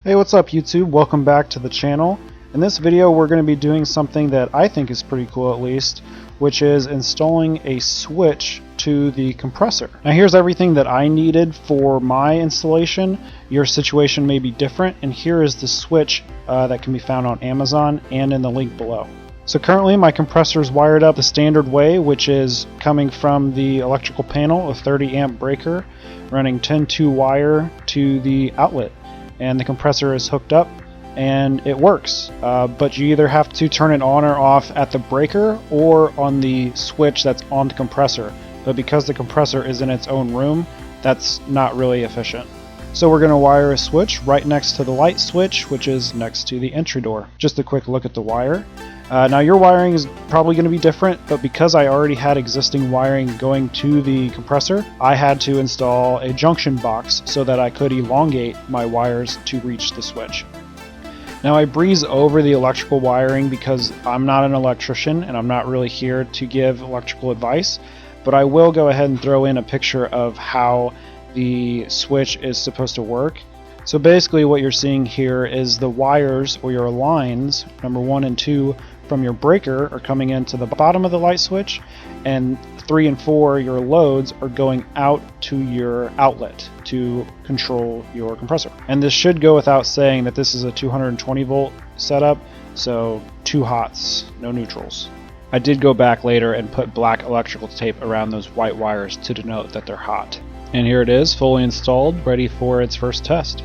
Hey, what's up YouTube? Welcome back to the channel. In this video we're going to be doing something that I think is pretty cool, at least, which is installing a switch to the compressor. Now here's everything that I needed for my installation. Your situation may be different, and here is the switch that can be found on Amazon and in the link below. So currently my compressor is wired up the standard way, which is coming from the electrical panel, a 30 amp breaker running 10-2 wire to the outlet, and the compressor is hooked up and it works, but you either have to turn it on or off at the breaker or on the switch that's on the compressor. But because the compressor is in its own room, that's not really efficient. So we're going to wire a switch right next to the light switch, which is next to the entry door. Just a quick look at the wire. Now your wiring is probably going to be different, but because I already had existing wiring going to the compressor, I had to install a junction box so that I could elongate my wires to reach the switch. Now I breeze over the electrical wiring because I'm not an electrician and I'm not really here to give electrical advice, but I will go ahead and throw in a picture of how the switch is supposed to work. So basically what you're seeing here is the wires, or your lines, number 1 and 2 from your breaker, are coming into the bottom of the light switch, and 3 and 4, your loads, are going out to your outlet to control your compressor. And this should go without saying that this is a 220 volt setup, so 2 hots, no neutrals. I did go back later and put black electrical tape around those white wires to denote that they're hot. And here it is, fully installed, ready for its first test.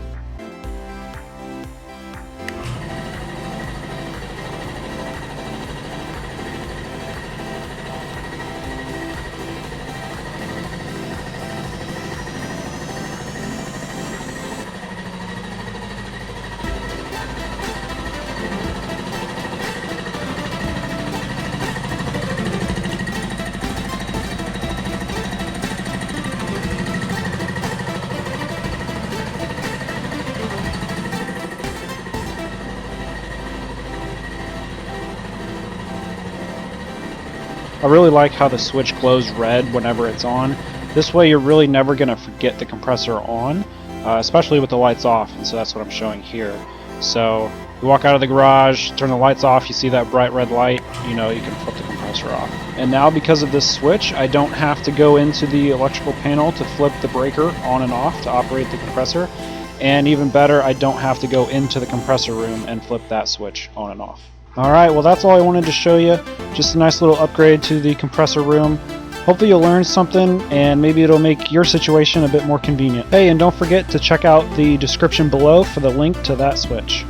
I really like how the switch glows red whenever it's on. This way you're really never going to forget the compressor on, especially with the lights off, and so that's what I'm showing here. So you walk out of the garage, turn the lights off, you see that bright red light, you know you can flip the compressor off. And now because of this switch, I don't have to go into the electrical panel to flip the breaker on and off to operate the compressor. And even better, I don't have to go into the compressor room and flip that switch on and off. Alright, well that's all I wanted to show you. Just a nice little upgrade to the compressor room. Hopefully you'll learn something and maybe it'll make your situation a bit more convenient. Hey, and don't forget to check out the description below for the link to that switch.